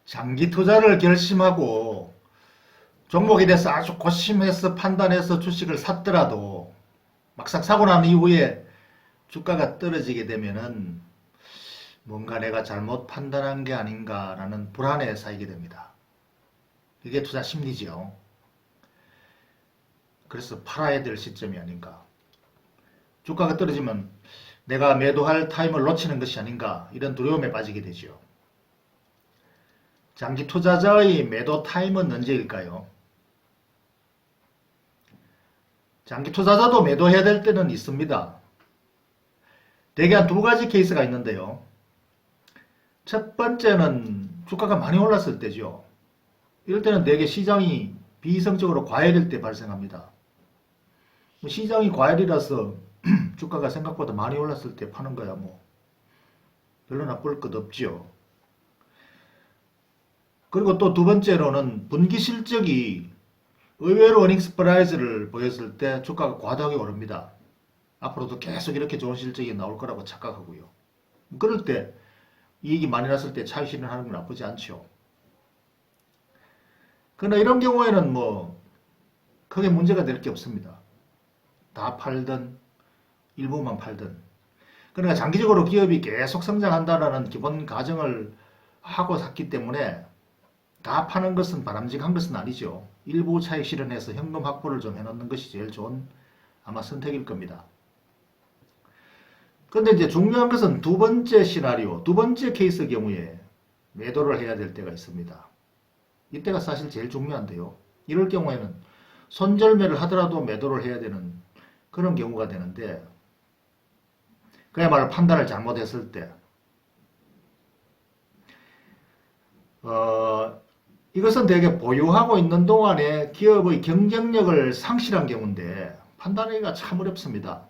장기 투자를 결심하고 종목에 대해서 아주 고심해서 판단해서 주식을 샀더라도 막상 사고 난 이후에 주가가 떨어지게 되면은 뭔가 내가 잘못 판단한 게 아닌가라는 불안에 쌓이게 됩니다. 이게 투자 심리지요. 그래서 팔아야 될 시점이 아닌가. 주가가 떨어지면 내가 매도할 타임을 놓치는 것이 아닌가, 이런 두려움에 빠지게 되죠. 장기 투자자의 매도 타임은 언제일까요? 장기 투자자도 매도해야 될 때는 있습니다. 대개 한 두 가지 케이스가 있는데요. 첫 번째는 주가가 많이 올랐을 때죠. 이럴 때는 대개 시장이 비이성적으로 과열일 때 발생합니다. 시장이 과열이라서 주가가 생각보다 많이 올랐을 때 파는 거야 뭐 별로 나쁠 것 없죠. 그리고 또 두 번째로는 분기 실적이 의외로 어닝스 프라이즈를 보였을 때 주가가 과도하게 오릅니다. 앞으로도 계속 이렇게 좋은 실적이 나올 거라고 착각하고요. 그럴 때 이익이 많이 났을 때 차익 실현하는 건 나쁘지 않죠. 그러나 이런 경우에는 뭐 크게 문제가 될 게 없습니다. 다 팔든 일부만 팔든. 그러니까 장기적으로 기업이 계속 성장한다라는 기본 가정을 하고 샀기 때문에 다 파는 것은 바람직한 것은 아니죠. 일부 차익 실현해서 현금 확보를 좀 해놓는 것이 제일 좋은 아마 선택일 겁니다. 그런데 이제 중요한 것은 두 번째 시나리오, 두 번째 케이스 경우에 매도를 해야 될 때가 있습니다. 이때가 사실 제일 중요한데요. 이럴 경우에는 손절매를 하더라도 매도를 해야 되는 그런 경우가 되는데, 그야말로 판단을 잘못했을 때 이것은 대개 보유하고 있는 동안에 기업의 경쟁력을 상실한 경우인데 판단하기가 참 어렵습니다.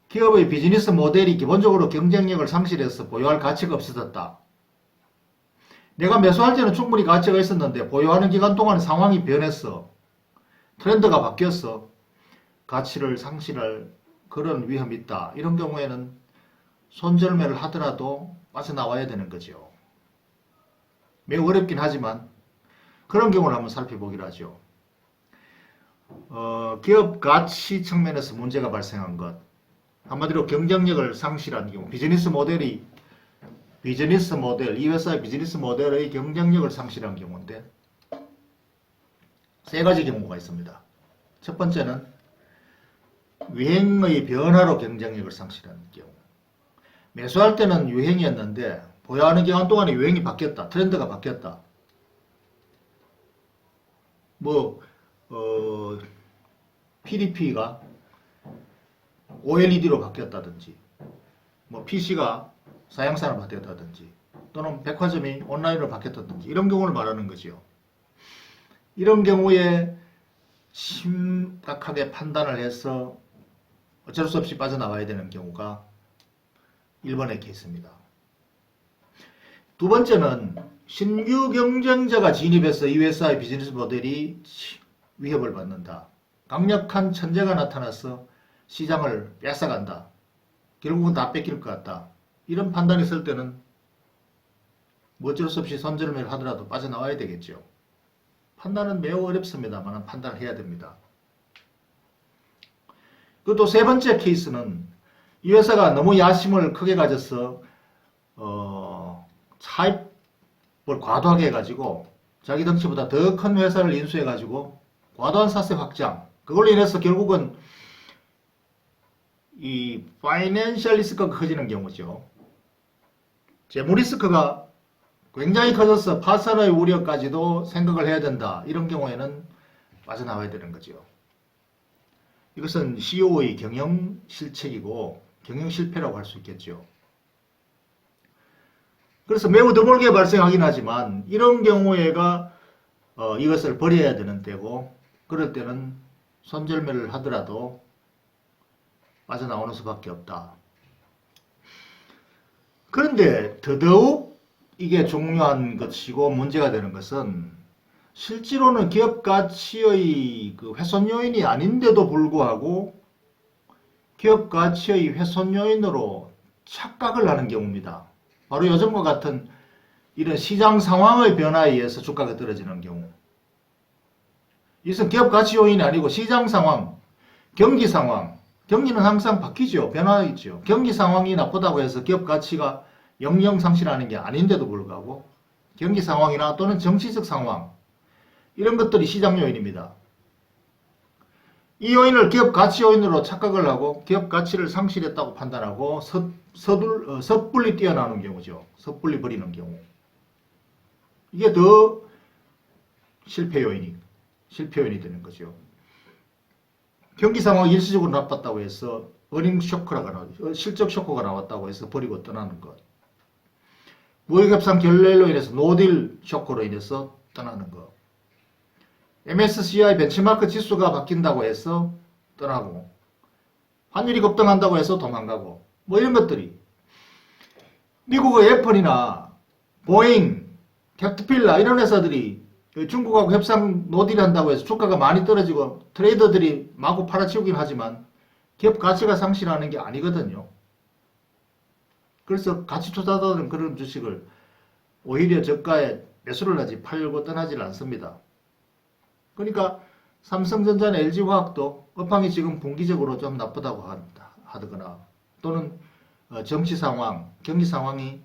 기업의 비즈니스 모델이 기본적으로 경쟁력을 상실해서 보유할 가치가 없어졌다. 내가 매수할 때는 충분히 가치가 있었는데 보유하는 기간 동안 상황이 변했어. 트렌드가 바뀌었어. 가치를 상실할 그런 위험이 있다. 이런 경우에는 손절매를 하더라도 빠져나와야 되는 거죠. 매우 어렵긴 하지만 그런 경우를 한번 살펴보기로 하죠. 기업 가치 측면에서 문제가 발생한 것, 한마디로 경쟁력을 상실한 경우, 이 회사의 비즈니스 모델의 경쟁력을 상실한 경우인데 세 가지 경우가 있습니다. 첫 번째는 유행의 변화로 경쟁력을 상실하는 경우. 매수할 때는 유행이었는데 보유하는 기간 동안에 유행이 바뀌었다. 트렌드가 바뀌었다. PDP가 OLED로 바뀌었다든지, PC가 사양산으로 바뀌었다든지, 또는 백화점이 온라인으로 바뀌었다든지, 이런 경우를 말하는 거죠. 이런 경우에 심각하게 판단을 해서 어쩔 수 없이 빠져나와야 되는 경우가 1번의 케이스입니다. 두 번째는 신규 경쟁자가 진입해서 이 회사의 비즈니스 모델이 위협을 받는다. 강력한 천재가 나타나서 시장을 뺏어간다. 결국은 다 뺏길 것 같다. 이런 판단이 있을 때는 어쩔 수 없이 손절매를 하더라도 빠져나와야 되겠죠. 판단은 매우 어렵습니다만 판단을 해야 됩니다. 그리고 또 세 번째 케이스는 이 회사가 너무 야심을 크게 가져서 차입을 과도하게 해가지고 자기 덩치보다 더 큰 회사를 인수해가지고 과도한 사세 확장, 그걸로 인해서 결국은 이 파이낸셜 리스크가 커지는 경우죠. 재무 리스크가 굉장히 커져서 파산의 우려까지도 생각을 해야 된다. 이런 경우에는 빠져나와야 되는 거죠. 이것은 CEO의 경영 실책이고 경영 실패라고 할 수 있겠죠. 그래서 매우 드물게 발생하긴 하지만 이런 경우에가 이것을 버려야 되는 때고, 그럴 때는 손절매를 하더라도 빠져나오는 수밖에 없다. 그런데 더더욱 이게 중요한 것이고 문제가 되는 것은 실제로는 기업 가치의 그 훼손 요인이 아닌데도 불구하고 기업 가치의 훼손 요인으로 착각을 하는 경우입니다. 바로 요즘과 같은 이런 시장 상황의 변화에 의해서 주가가 떨어지는 경우, 이것은 기업 가치 요인이 아니고 시장 상황, 경기 상황, 경기는 항상 바뀌죠. 변화있죠. 경기 상황이 나쁘다고 해서 기업 가치가 영영 상실하는 게 아닌데도 불구하고 경기 상황이나 또는 정치적 상황, 이런 것들이 시장 요인입니다. 이 요인을 기업 가치 요인으로 착각을 하고 기업 가치를 상실했다고 판단하고 섣불리 뛰어나오는 경우죠. 섣불리 버리는 경우. 이게 더 실패 요인이 되는 거죠. 경기 상황이 일시적으로 나빴다고 해서 실적 쇼크가 나왔다고 해서 버리고 떠나는 것. 무역 협상 결렬로 인해서 노딜 쇼크로 인해서 떠나는 것. MSCI 벤치마크 지수가 바뀐다고 해서 떠나고, 환율이 급등한다고 해서 도망가고, 뭐 이런 것들이 미국의 애플이나 보잉, 캡터필라 이런 회사들이 중국하고 협상 노딜 한다고 해서 주가가 많이 떨어지고 트레이더들이 마구 팔아치우긴 하지만 기업 가치가 상실하는 게 아니거든요. 그래서 가치 투자자들은 그런 주식을 오히려 저가에 매수를 하지 팔고 떠나질 않습니다. 그러니까 삼성전자나 LG화학도 업황이 지금 분기적으로 좀 나쁘다고 하거나 또는 정치 상황, 경기 상황이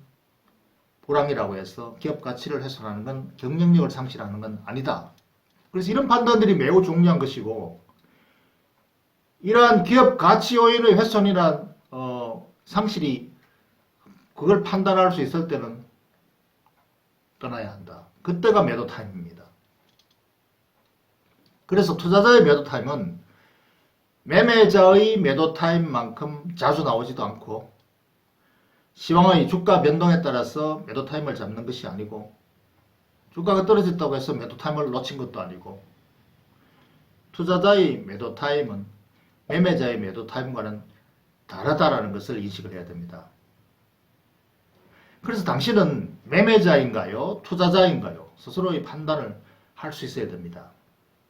불황이라고 해서 기업 가치를 훼손하는 건 경쟁력을 상실하는 건 아니다. 그래서 이런 판단들이 매우 중요한 것이고, 이러한 기업 가치 요인의 훼손이나 상실이 그걸 판단할 수 있을 때는 떠나야 한다. 그때가 매도 타임입니다. 그래서 투자자의 매도 타임은 매매자의 매도 타임만큼 자주 나오지도 않고 시황의 주가 변동에 따라서 매도 타임을 잡는 것이 아니고 주가가 떨어졌다고 해서 매도 타임을 놓친 것도 아니고 투자자의 매도 타임은 매매자의 매도 타임과는 다르다라는 것을 인식을 해야 됩니다. 그래서 당신은 매매자인가요? 투자자인가요? 스스로의 판단을 할 수 있어야 됩니다.